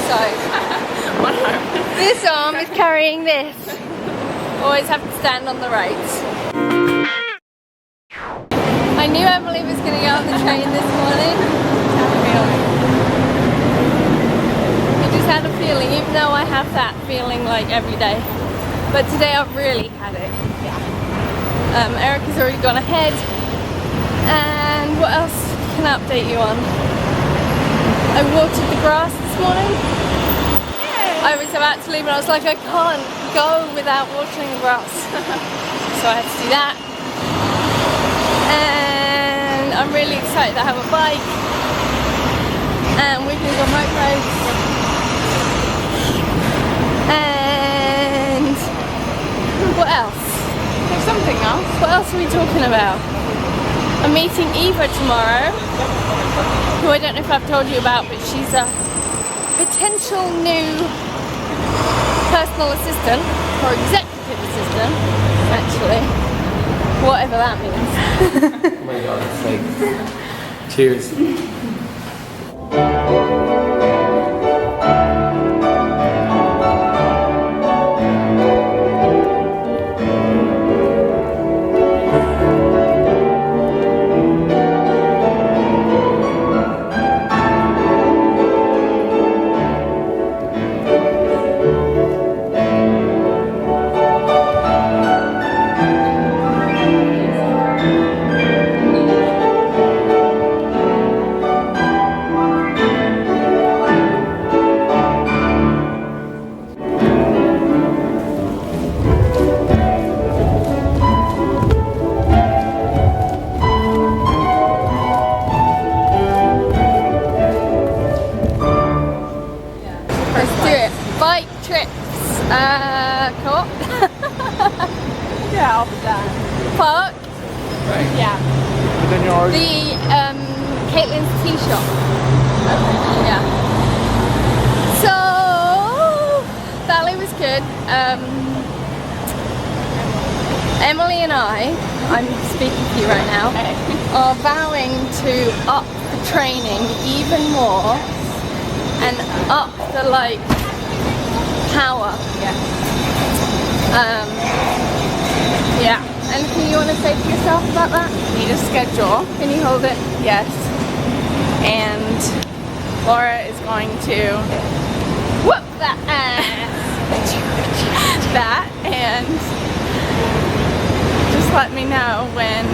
side. One arm. This arm is carrying this. Always have to stand on the right. I knew Emily was going to get on the train this morning. I just had a feeling, even though I have that feeling like every day. But today I've really had it. Yeah. Erica's already gone ahead. And what else can I update you on? I watered the grass this morning. Yay. I was about to leave and I was like, I can't go without watering the grass. So I had to do that. And I'm really excited to have a bike. And we're going to go bike rides. And what else? There's something else. What else are we talking about? I'm meeting Eva tomorrow, who I don't know if I've told you about, but she's a potential new personal assistant, or executive assistant, actually. Whatever that means. Oh my god, it's like... Cheers. Co-op? Yeah, I'll be done. Park? Right. Yeah. And then you're... The Caitlin's tea shop. Yeah. So Valley was good. Emily and I'm speaking to you right now, are vowing to up the training even more and up the power. Yeah. Anything you want to say to yourself about that? Need a schedule. Can you hold it? Yes. And Laura is going to whoop that ass. that and just let me know when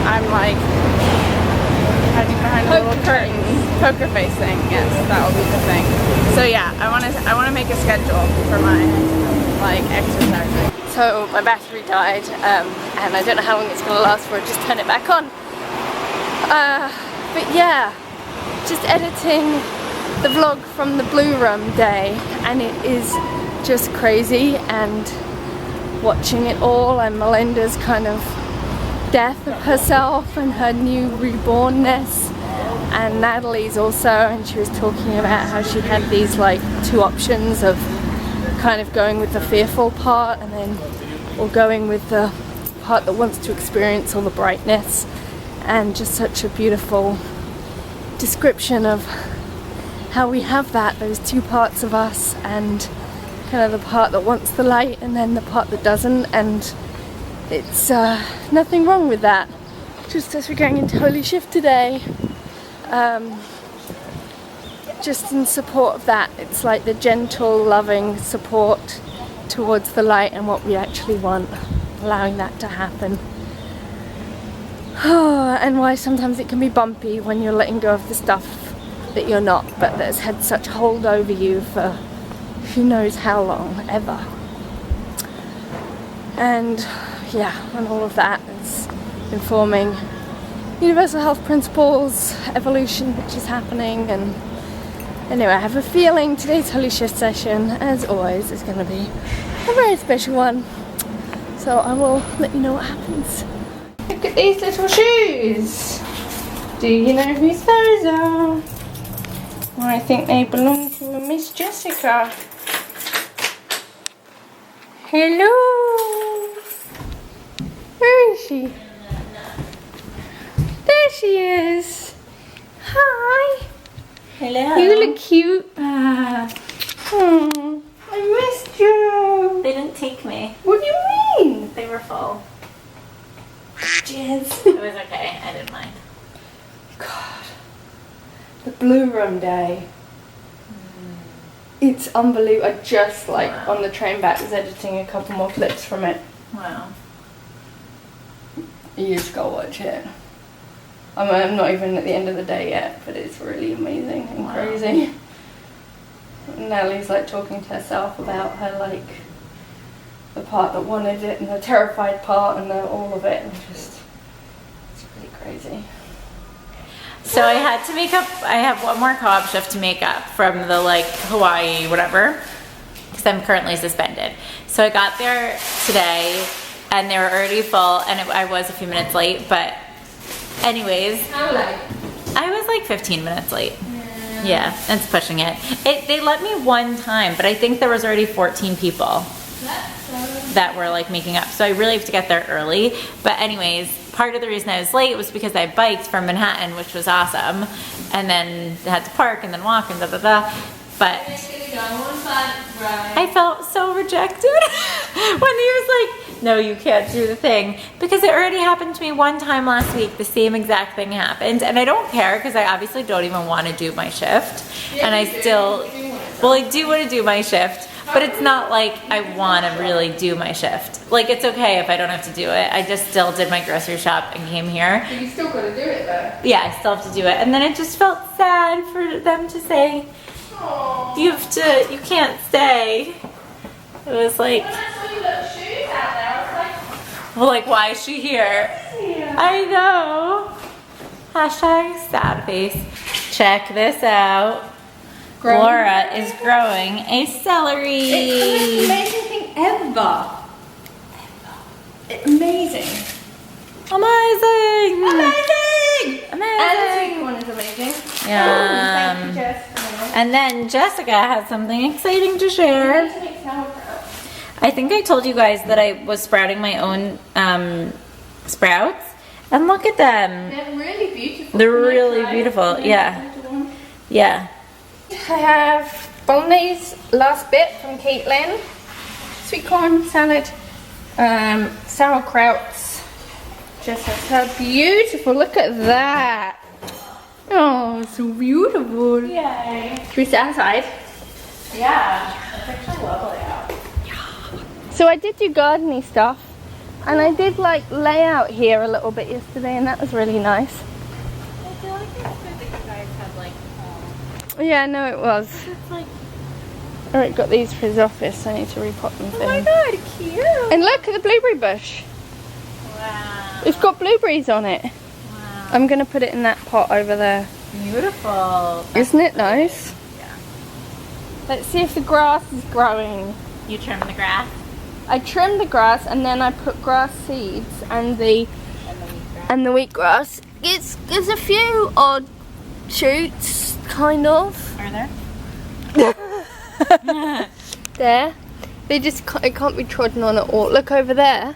I'm like hiding behind a little curtain. Poker facing, yes, that will be the thing. So yeah, I want to make a schedule for my exercising. So my battery died, and I don't know how long it's going to last for. Just turn it back on. But yeah, just editing the vlog from the Blue Room day, and it is just crazy. And watching it all, and Melinda's kind of death of herself and her new rebornness. And Natalie's also, and she was talking about how she had these two options of kind of going with the fearful part and then or going with the part that wants to experience all the brightness, and just such a beautiful description of how we have those two parts of us, and kind of the part that wants the light and then the part that doesn't, and it's nothing wrong with that. Just as we're going into Holy Shift today, just in support of that, it's like the gentle, loving support towards the light and what we actually want, allowing that to happen. And why sometimes it can be bumpy when you're letting go of the stuff that you're not, but that's had such hold over you for who knows how long, ever. And yeah, and all of that is informing universal health principles, evolution, which is happening. And anyway, I have a feeling today's Holy Shift session, as always, is going to be a very special one. So I will let you know what happens. Look at these little shoes. Do you know whose those are? Well, I think they belong to a Miss Jessica. Hello. Where is she? There she is. Hi. Hello. You look cute. Oh, I missed you. They didn't take me. What do you mean? They were full. Jizz. It was okay. I didn't mind. God. The Blue Room Day. It's unbelievable. I just on the train back was editing a couple more clips from it. Wow. You just gotta watch it. I'm not even at the end of the day yet, but it's really amazing and crazy. Nellie's talking to herself about her the part that wanted it and the terrified part and all of it, and it's really crazy. So I had to make up, I have one more co-op shift to make up from the Hawaii whatever, because I'm currently suspended. So I got there today and they were already full, and I was a few minutes late, but anyways. How late? I was 15 minutes late. Yeah, that's pushing it. They let me one time, but I think there was already 14 people that were making up. So I really have to get there early. But anyways, part of the reason I was late was because I biked from Manhattan, which was awesome. And then had to park and then walk and blah, blah, blah. But I felt so rejected when he was no, you can't do the thing, because it already happened to me one time last week. The same exact thing happened, and I don't care because I obviously don't even want to do my shift. Yeah, and I still, well, I do want to do my shift, but it's not I want to really do my shift. It's okay if I don't have to do it. I just still did my grocery shop and came here. But you still got to do it though. Yeah, I still have to do it, and then it just felt sad for them to say, Aww. you can't stay. It was well, why is she here? Yeah. I know. Hashtag sad face. Check this out. Laura is growing a celery. It's the most amazing thing ever. Amazing. Amazing. And the sweet one is amazing. Yeah. Thank you, Jess. And then Jessica has something exciting to share. I think I told you guys that I was sprouting my own sprouts, and look at them. They're really beautiful. They're really beautiful. Yeah. Yeah. I have bolognese last bit from Caitlin, sweet corn salad, sauerkrauts. Just so beautiful. Look at that. Oh, so beautiful. Yay. Should we sit outside? Yeah. It's actually lovely out. So I did do gardening stuff, and I did lay out here a little bit yesterday, and that was really nice. I feel like it's good that you guys have Yeah, I know it was. It's Eric got these for his office. I need to repot them. oh my god, cute. And look at the blueberry bush. Wow. It's got blueberries on it. Wow. I'm gonna put it in that pot over there. Beautiful. Isn't it nice? Yeah. Let's see if the grass is growing. You trim the grass? I trimmed the grass and then I put grass seeds and the wheatgrass. There's a few odd shoots, kind of. Are there? There. They just it can't be trodden on at all. Look over there.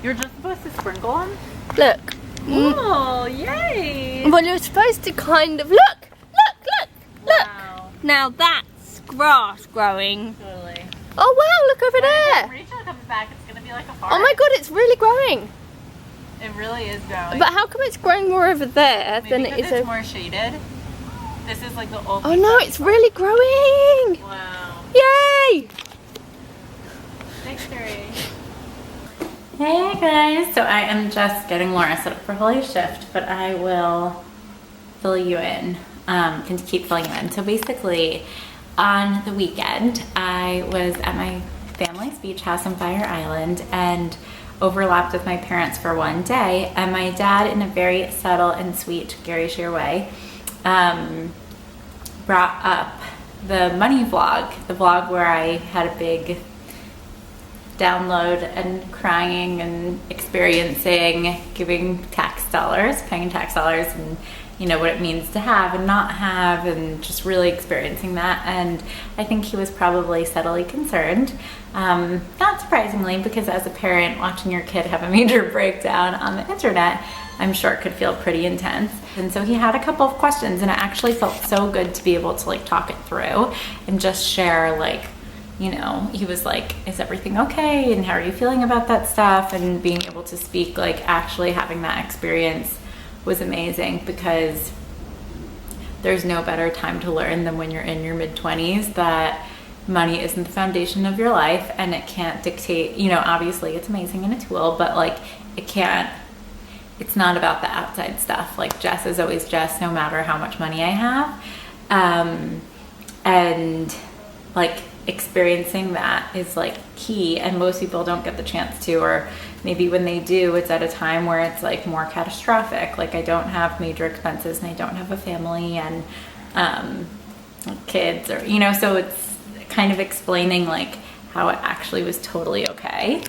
You're just supposed to sprinkle them? Look. Oh, yay! Well, you're supposed to kind of look. Wow. Now that's grass growing. Totally. Oh wow, look over there. When Rachel comes back, it's gonna be like a forest. Oh my god, it's really growing. It really is growing. But how come it's growing more over there Maybe than it because is it's over? more shaded. This is the old. Oh no, it's really growing. Wow. Yay! Victory. Hey guys, so I am just getting Laura set up for Holy Shift, but I will fill you in, can keep filling you in. So basically, on the weekend, I was at my family's beach house on Fire Island and overlapped with my parents for one day, and my dad, in a very subtle and sweet Gary Shear way, brought up the money vlog, the vlog where I had a big download and crying and experiencing giving tax dollars, paying tax dollars, and what it means to have and not have, and just really experiencing that. And I think he was probably subtly concerned, not surprisingly, because as a parent, watching your kid have a major breakdown on the internet I'm sure it could feel pretty intense. And so he had a couple of questions, and it actually felt so good to be able to like talk it through and just share, like, you know, he was like, is everything okay? And how are you feeling about that stuff? And being able to speak, like actually having that experience was amazing, because there's no better time to learn than when you're in your mid-20s that money isn't the foundation of your life, and it can't dictate, you know, obviously it's amazing and a tool, but like it's not about the outside stuff. Like Jess is always Jess, no matter how much money I have. And like experiencing that is like key, and most people don't get the chance to, or maybe when they do, it's at a time where it's like more catastrophic. Like I don't have major expenses, and I don't have a family and kids, or, you know, so it's kind of explaining like how it actually was totally okay.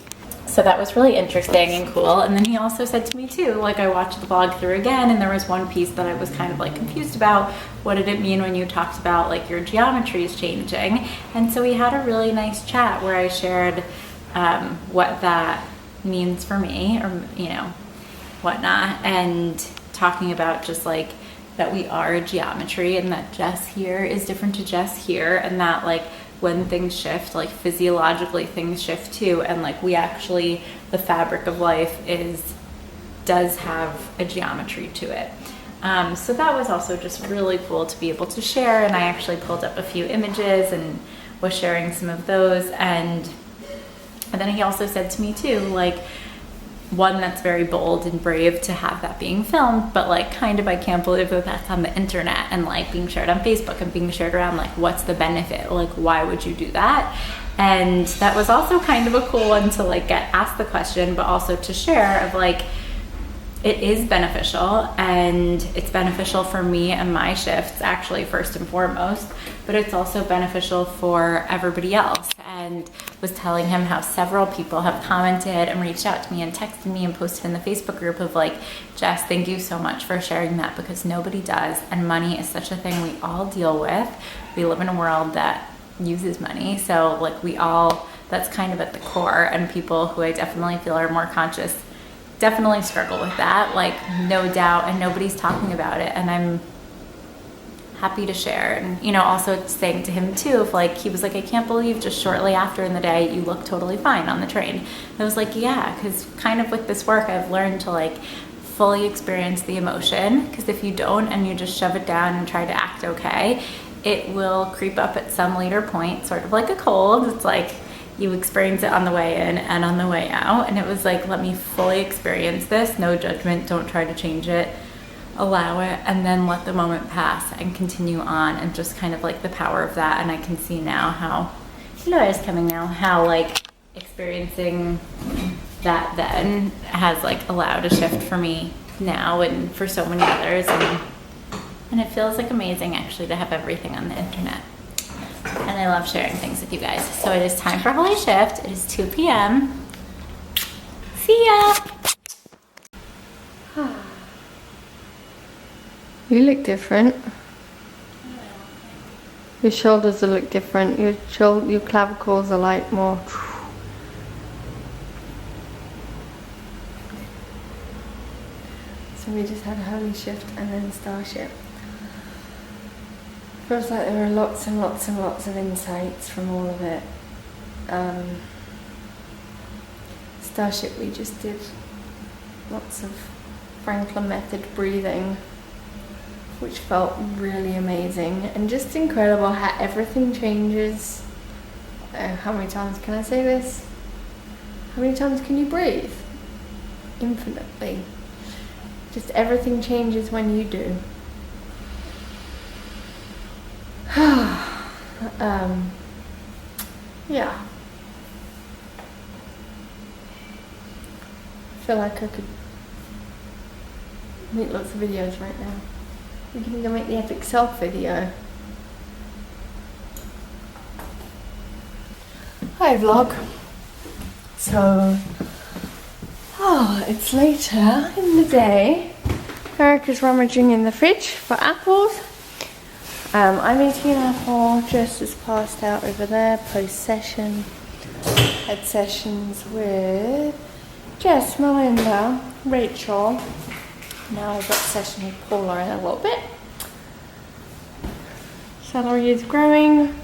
So that was really interesting and cool. And then he also said to me too, like, I watched the vlog through again, and there was one piece that I was kind of like confused about. What did it mean when you talked about like your geometry is changing? And so we had a really nice chat where I shared what that means for me, or, you know, whatnot, and talking about just like that we are a geometry, and that Jess here is different to Jess here, and that like when things shift, like physiologically things shift too, and like we actually, the fabric of life does have a geometry to it. So that was also just really cool to be able to share, and I actually pulled up a few images and was sharing some of those, and then he also said to me too, like, one, that's very bold and brave to have that being filmed, but like kind of I can't believe that that's on the internet and like being shared on Facebook and being shared around, like what's the benefit, like why would you do that? And that was also kind of a cool one to like get asked the question, but also to share of like, it is beneficial, and it's beneficial for me and my shifts actually first and foremost, but it's also beneficial for everybody else. And was telling him how several people have commented and reached out to me and texted me and posted in the Facebook group of like, Jess, thank you so much for sharing that, because nobody does, and money is such a thing we all deal with. We live in a world that uses money, so like we all, that's kind of at the core, and people who I definitely feel are more conscious definitely struggle with that, like no doubt, and nobody's talking about it, and I'm happy to share. And, you know, also saying to him too, if like, he was like, I can't believe just shortly after in the day you look totally fine on the train. I was like, yeah, because kind of with this work I've learned to like fully experience the emotion, because if you don't and you just shove it down and try to act okay, it will creep up at some later point, sort of like a cold. It's like you experience it on the way in and on the way out, and it was like, let me fully experience this, no judgment, don't try to change it, allow it, and then let the moment pass and continue on, and just kind of like the power of that. And I can see now how, you know, it's coming now, how like experiencing that then has like allowed a shift for me now and for so many others, and it feels like amazing actually to have everything on the internet. And I love sharing things with you guys. So it is time for Holy Shift. It is 2 p.m. See ya! You look different. Your shoulders look different. Your clavicles are like more. So we just had Holy Shift and then Starship. Feels like there were lots and lots and lots of insights from all of it. Starship, we just did lots of Franklin method breathing, which felt really amazing and just incredible how everything changes. How many times can I say this? How many times can you breathe? Infinitely. Just everything changes when you do. Yeah. I feel like I could make lots of videos right now. We can go make the epic self video. Hi vlog. So, it's later in the day. Eric is rummaging in the fridge for apples. I'm eating an apple. Jess is passed out over there post-session. Had sessions with Jess, Melinda, Rachel, Now I've got a session with Paula in a little bit. Celery is growing,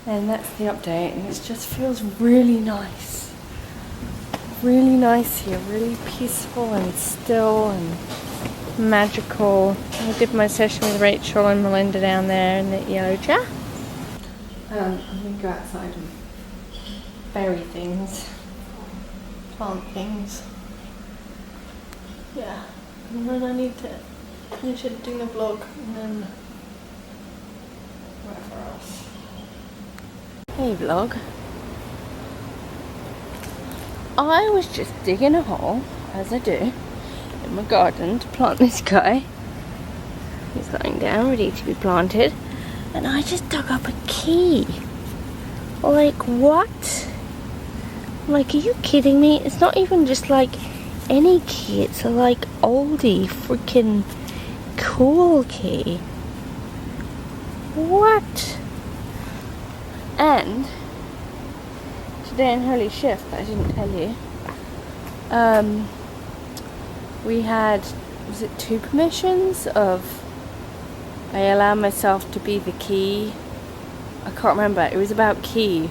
and that's the update, and it just feels really nice. Really nice here, really peaceful and still and magical. I did my session with Rachel and Melinda down there in the yellow chair. I'm going to go outside and bury things, plant things. Yeah, and then I need to finish editing the vlog and then whatever else. Hey vlog. I was just digging a hole, as I do, in my garden to plant this guy. He's lying down, ready to be planted. And I just dug up a key. Like, what? Like, are you kidding me? It's not even just like any key. It's a like oldie freaking cool key. What? And today in Holy Shift, I didn't tell you, we had, was it 2 permissions of I allow myself to be the key. I can't remember. It was about key.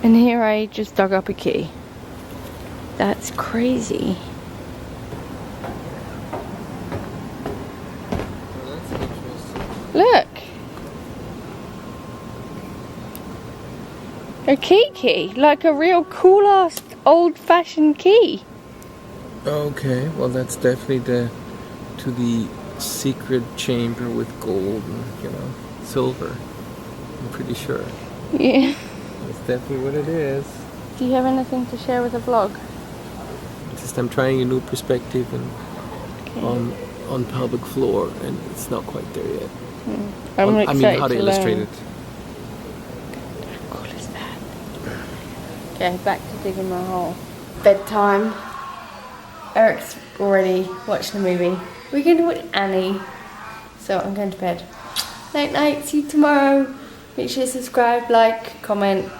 And here I just dug up a key. That's crazy. Well, that's interesting. Look. A key. Like a real cool ass old fashioned key. Okay, well that's definitely to the secret chamber with gold and, silver. I'm pretty sure. Yeah. That's definitely what it is. Do you have anything to share with the vlog? Just I'm trying a new perspective and on pelvic floor, and it's not quite there yet. I'm excited how to illustrate it. How cool is that? Okay, back to digging my hole. Bedtime. Eric's already watched the movie. We're going to watch Annie. So I'm going to bed. Night night. See you tomorrow. Make sure to subscribe, like, comment.